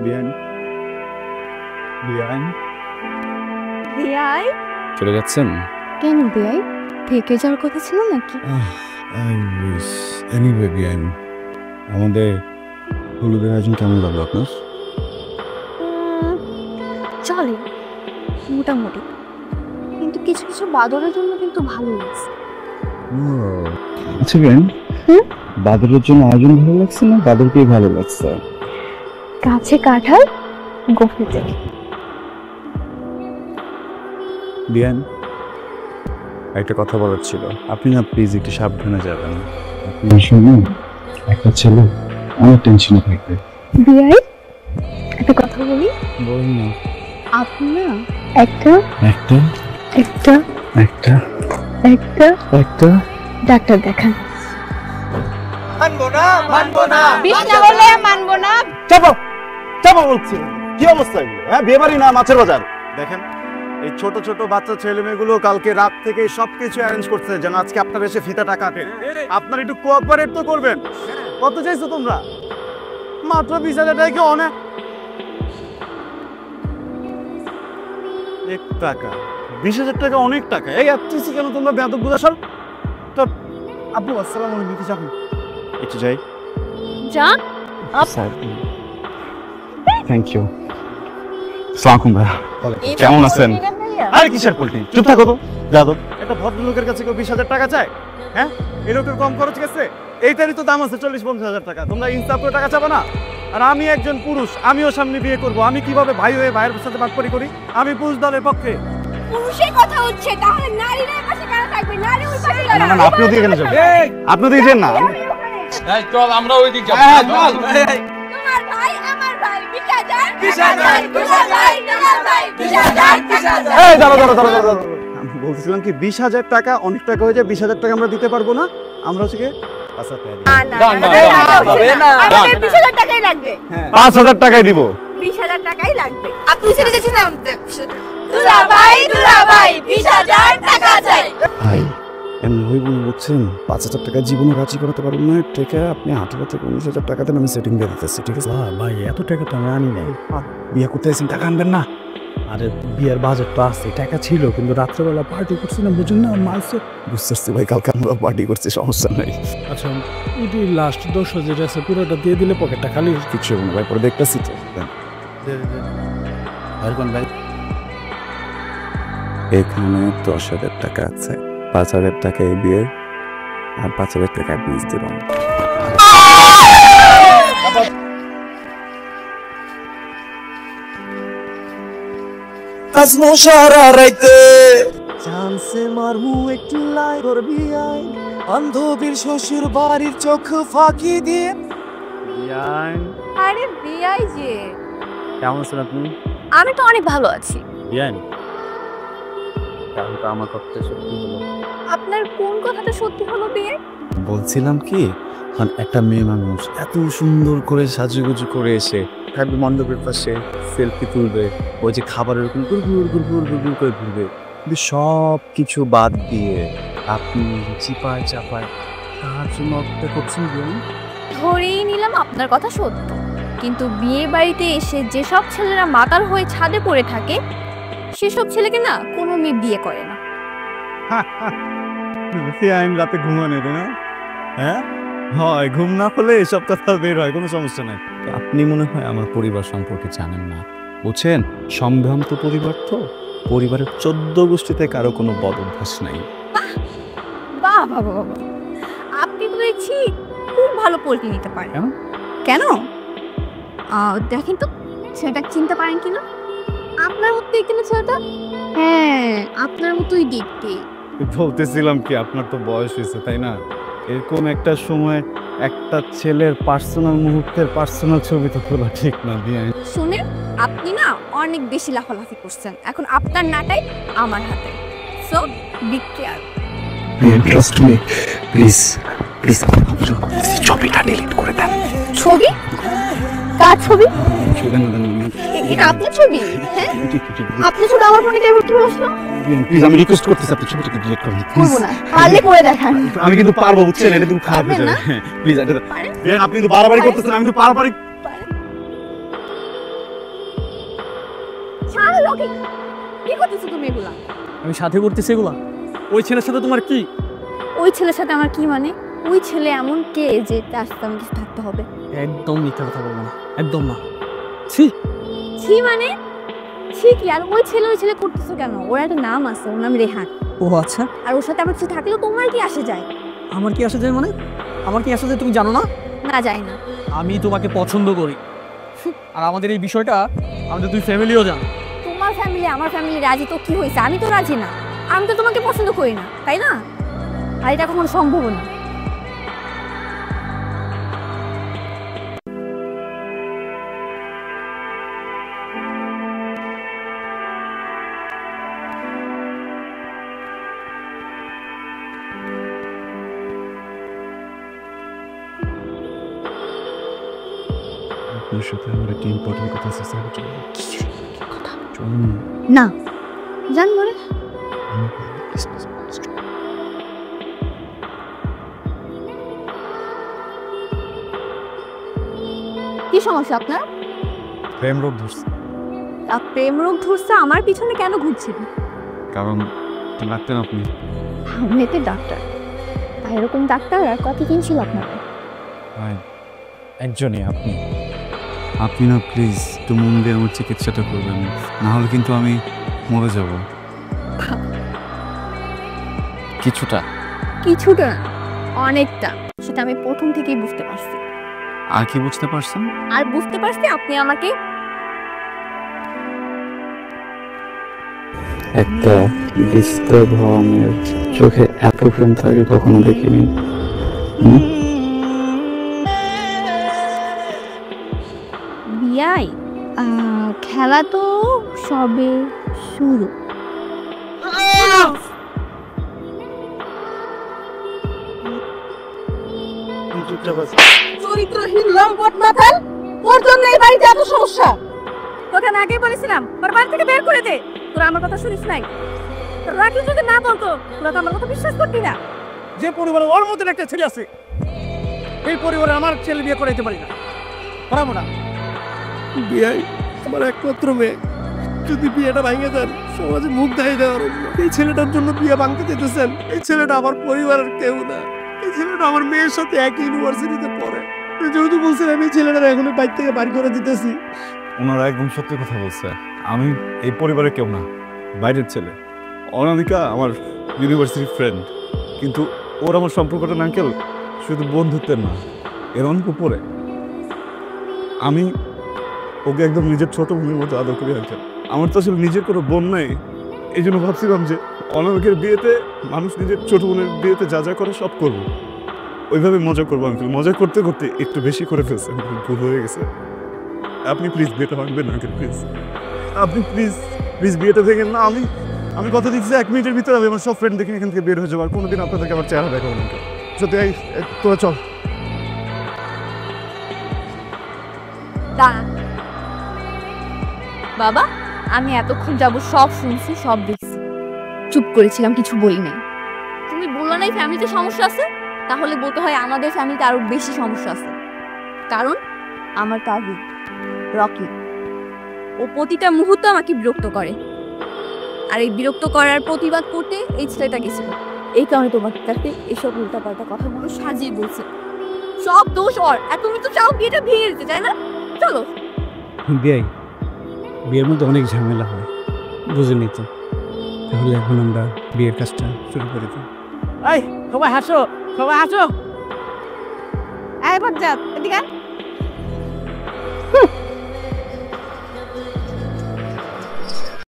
বিয়ান বিয়ান বিয়াই চলে যাচ্ছেন? কেন বিয়াই? থেকে যাওয়ার কথা ছিল নাকি? এনিওয়ে বিয়ান, আমাদের হলুদের আয়োজন কেমন লাগলো আপনার? চলে মোটামুটি, কিন্তু কিছু কিছু বাদরের জন্য কিন্তু ভালো লাগছে। আচ্ছা বিয়ান, বাদরের জন্য আয়োজন ভালো লাগছে না বাদরকেই ভালো লাগছে? কাছে কাঁঠাল গোফেতে। বিয়ান, একটা কথা বলার ছিল, আপনি না প্লিজ একটু সাবধানে যাবেন। আপনি শুনুন, একটা ছেলে অনেক টেনশনে থাকবে। বিয়াই একটা কথা বলি। বলুন না। আপনি না একটা একটা একটা একটা একটা একটা ডাক্তার দেখান। মানবো না, মানবো না, বিষ না বলে মানবো না। চাপো চাপো বলছি। কি অবস্থা এগুলো? হ্যাঁ, বিয়ে বাড়ি না মাছের বাজার। দেখেন, এই ছোট ছোট বাচ্চা ছেলে মেয়েগুলো কালকে রাত থেকে সবকিছু অ্যারেঞ্জ করছে যেন আজকে আপনার এসে ফিতাটা কাটে। আপনার একটু কোঅপারেট তো করবেন। কত চাইছো তোমরা? মাত্র 20,000 টাকা। কি অনেক এক টাকা? 20,000 টাকা অনেক টাকা। এই এত কেন তোমরা বেয়াদব গুলো? সব তো আব্বু আসসালামু আলাইকুম। যাবেন একটু যাই। যা থ্যাংক ইউ। আসসালামু ভাইয়া, কেমন আছেন? আরে কিসের পোল্ট্রি? চুপ থাকো তো যাদব। একটা ভদ্রলোকের কাছে কেউ 20,000 টাকা চায়? হ্যাঁ, এই লোকের কম খরচ গেছে। এইটারই তো দাম আছে 40-50,000 টাকা। তোমরা ইনসাফ করে টাকা চাবো না? আর আমি একজন পুরুষ, আমিও সামনে বিয়ে করব। আমি কিভাবে ভাই হয়ে ভাইয়ের সাথে বাটপারি করি? আমি পুরুষ দলের পক্ষে। পুরুষের কথা হচ্ছে, তাহলে নারীরা পাশে কেন থাকবে? নারী ওই পাশে না না, আপনি ওদিকে কেন যাবেন? আপনি ওদিকে যান না। এই চল আমরা ওইদিকে যাব। তোমার ভাই আমার ভাই 20,000 20,000 এই দাঁড়াও দাঁড়াও দাঁড়াও দাঁড়াও। আমি বলছিলাম কি 20,000 টাকা অনেক টাকা হয়ে যায়। 20,000 টাকা আমরা দিতে পারবো না। আমরা হচ্ছে কি 20,000 টাকাই লাগবে। 5,000 টাকাই দিব। 20,000 টাকাই লাগবে। আপনি ছেড়ে যাচ্ছেন না? দুলাভাই 20,000 টাকা চাই। ভাই এমন হয়ে বুঝছেন, 5,000 টাকা জীবনে রাজি করাতে পারবেন না। টাকা আপনি 18 থেকে 19,000 টাকা দেন, আমি সেটিং দিয়ে দিতেছি, ঠিক আছে? ভাই এত টাকা তো আমি আনি নাই। বিয়ে করতে আসেন, টাকা আনবেন না? আরে বিয়ের বাজেট তো আছে, টাকা ছিল, কিন্তু রাত্রেবেলা পার্টি করছি না, বুঝুন না মালছে। বুঝতে ভাই, কালকে আমরা পার্টি করছি, সমস্যা নাই। আচ্ছা এটি লাস্ট 10,000 আছে, পুরোটা দিয়ে দিলে পকেটটা খালি। কিছু হবে না ভাই, পরে দেখতেছি তো। ভাই এখানে 10,000 টাকা আছে, 5,000 টাকা এই বিয়ে, আর 5,000 টাকা অ্যাডভান্স দিলাম। আজমো সারা রাইতে চান্সে মারমু একটু লাই করবি আই বান্ধবীর শ্বশুর বাড়ির চোখ ফাঁকি দিয়ে। আরে বিয়াই যে, কেমন আছেন আপনি? আমি তো অনেক ভালো আছি। বিয়ান, তাহলে তো আমার কথাটা সত্যি হলো। আপনার কোন কথাটা সত্যি হলো বিয়ে? বলছিলাম কি, একটা মেয়ে মানুষ এত সুন্দর করে সাজুগুজু করে এসে থাকবে মণ্ডপের পাশে, সেলফি তুলবে, ওই যে খাবারের ওরকম গুড়গুড় গুড়গুড় গুড়গুড় করে ঘুরবে, কিন্তু সব কিছু বাদ দিয়ে আপনি চিপায় চাপায় তার জন্য অপেক্ষা করছেন। ধরেই নিলাম আপনার কথা সত্য, কিন্তু বিয়ে বাড়িতে এসে যেসব ছেলেরা মাতাল হয়ে ছাদে পড়ে থাকে, সেসব ছেলেকে না কোনো মেয়ে বিয়ে করে না। আমি রাতে ঘুমানো না? হ্যাঁ হয়, ঘুম না হলে এসব কথা বের হয়, কোনো সমস্যা নাই। আপনি মনে হয় আমার পরিবার সম্পর্কে জানেন না, বুঝছেন? সম্ভ্রান্ত পরিবার তো, পরিবারের 14 গোষ্ঠীতে কারো কোনো বদ অভ্যাস নাই। বাহ বাবা বাবা, আপনি তো দেখছি খুব ভালো পোল্ট্রি নিতে পারেন। কেন দেখেন তো ছেলেটা চিনতে পারেন কিনা? আপনার মতো দেখতে না ছেলেটা? হ্যাঁ, আপনার মতোই দেখতে। বলতেছিলাম কি, আপনার তো বয়স হয়েছে তাই না? এরকম একটা সময় একটা ছেলের পার্সোনাল মুহূর্তের পার্সোনাল ছবি তো তোলা ঠিক না। শুনেন, আপনি না অনেক বেশি লাফালাফি করছেন। এখন আপনার নাটাই আমার হাতে, so be care. Trust me, please please ছবিটা ডিলিট করে দেন। ছবি? কার ছবি? এটা আপনার ছবি? হ্যাঁ, আপনার ছবি আমার ফোনে কেমন কি আসলো? প্লিজ আমি রিকোয়েস্ট করতেছি, আপনি ছবিটাকে ডিলিট করুন। করব না, পারলে করে দেখান। আমি কিন্তু পারবো, বুঝছেন? এটা কিন্তু খারাপ হয়ে যাবে। প্লিজ, আপনি কিন্তু বাড়াবাড়ি করতেছেন। আমি কিন্তু পারবারই ছাড়ো রকি, কি করতেছো তুমি এগুলা? আমি সাথে করতেছি এগুলা? ওই ছেলের সাথে তোমার কি? ওই ছেলের সাথে আমার কি মানে? ওই ছেলে এমন কে যে তার সাথে আমার কিছু থাকতে হবে? একদম মিথ্যা কথা বলবো না, একদম না। ছি ছি মানে? ছি কি? আর ওই ছেলে করতেছো কেন? ওর একটা নাম আছে, ওর নাম রেহান। ও আচ্ছা, আর ওর সাথে আমার কিছু থাকলেও তোমার কি আসে যায়? আমার কি আসে যায় মানে? আমার কি আসে যায় তুমি জানো না? না যায় না। আমি তোমাকে পছন্দ করি, আর আমাদের এই বিষয়টা আমাদের দুই ফ্যামিলিও জানে। তোমার ফ্যামিলি আমার ফ্যামিলি রাজি তো কি হয়েছে? আমি তো রাজি না। আমি তো তোমাকে পছন্দ করি না, তাই না? আর এটা কখনো সম্ভব না। আপনার সাথে আমার একটা ইম্পর্টেন্ট কথা আছে স্যার। কথা চলুন না, জান বলে কি সমস্যা আপনার? প্রেম রোগ ধরছে। প্রেম রোগ ধরছে? আমার পিছনে কেন ঘুরছেন? কারণ ডাক্তার আপনি। আমি তো ডাক্তার। আর এরকম ডাক্তার আর কত দিন ছিল আপনার? একজনই আপনি। আপনি না প্লিজ একটু মন দিয়ে আমার চিকিৎসাটা করবেন, না হলে কিন্তু আমি মরে যাব। কিছুটা কিছুটা না, অনেকটা। সেটা আমি প্রথম থেকেই বুঝতে পারছি। আর কি বুঝতে পারছেন? আর বুঝতে পারছি আপনি আমাকে একটা বিস্ত ভ্রমের চোখে এত প্রেম থাকে কখনো দেখিনি। বিয়াই খেলা তো সবে শুরু। চরিত্রহীন লম্পট মাথাল, ওর জন্য এই বাড়িতে এত সমস্যা। তোকে আমি আগেই বলেছিলাম ওর বাড়ি থেকে বের করে দে। তোরা আমার কথা শুনিস নাই? রাখি যদি না বলতো তোরা তো আমার কথা বিশ্বাস করবি না। যে পরিবারে ওর মধ্যে একটা ছেলে আছে, এই পরিবারে আমার ছেলে বিয়ে করাইতে পারি না, পারাবো না। বিয়াই আমার একমাত্র মেয়ে, যদি বিয়েটা ভাঙে দেন সমাজে মুখ দেখাই দেওয়ার জন্য। এই ছেলেটার জন্য বিয়ে ভাঙতে দিতেছেন? এই ছেলেটা আমার পরিবারের কেউ না। এই ছেলেটা আমার মেয়ের সাথে একই ইউনিভার্সিটিতে পড়ে। যেহেতু বলছেন আমি এই ছেলেটার এখন বাইর থেকে বাড়ি করে দিতেছি। ওনারা একদম সত্যি কথা বলছে। আমি এই পরিবারের কেউ না, বাইরের ছেলে। অনামিকা আমার ইউনিভার্সিটির ফ্রেন্ড, কিন্তু ওর আমার সম্পর্কটা না আঙ্কেল শুধু বন্ধুত্বের না, এর অনেক উপরে। আমি ওকে একদম নিজের ছোট বোনের মতো আদর করি আঙ্কেল। আমার তো আসলে নিজের কোনো বোন নাই, এই জন্য ভাবছিলাম যে অনামিকের বিয়েতে মানুষ নিজের ছোট বোনের বিয়েতে যা যা করে সব করবো, ওইভাবে মজা করবো আঙ্কেল। মজা করতে করতে একটু বেশি করে ফেলছে, ভুল হয়ে গেছে। আপনি প্লিজ বিয়েটা ভাঙবেন না আঙ্কেল, প্লিজ। আপনি প্লিজ প্লিজ বিয়েটা ভেঙেন না। আমি কথা দিচ্ছি 1 মিনিটের ভিতরে আমি আমার সব ফ্রেন্ড দেখে এখান থেকে বের হয়ে যাবো, আর কোনোদিন আপনাদেরকে আমার চেহারা দেখাবো না আঙ্কেল। সত্যি তোরা চল। দাঁড়া বাবা, আমি এতক্ষণ যাব সব শুনছি, সব দেখছি, চুপ করেছিলাম, কিছু বলি নাই। তুমি বললো না এই ফ্যামিলিতে সমস্যা আছে? তাহলে বলতে হয় আমাদের ফ্যামিলিতে আরো বেশি সমস্যা আছে। কারণ আমার কাজী রকি, ও প্রতিটা মুহূর্তে আমাকে বিরক্ত করে। আর এই বিরক্ত করার প্রতিবাদ করতে এই ছেলেটা গেছিল। এই কারণে তোমার কাছে এসব উল্টাপাল্টা কথাগুলো সাজিয়ে বলছে। সব দোষ ওর। আর তুমি তো চাও বিয়েটা ভেঙে দিতে, তাই না? চলো। বিয়ের মধ্যে অনেক ঝামেলা হয়, বুঝেনি তো। তাহলে এখন আমরা বিয়ের কাজটা শুরু করে দিই। এই সবাই হাসো, সবাই হাসো। এই বজ্জাত, এদিকে আয়।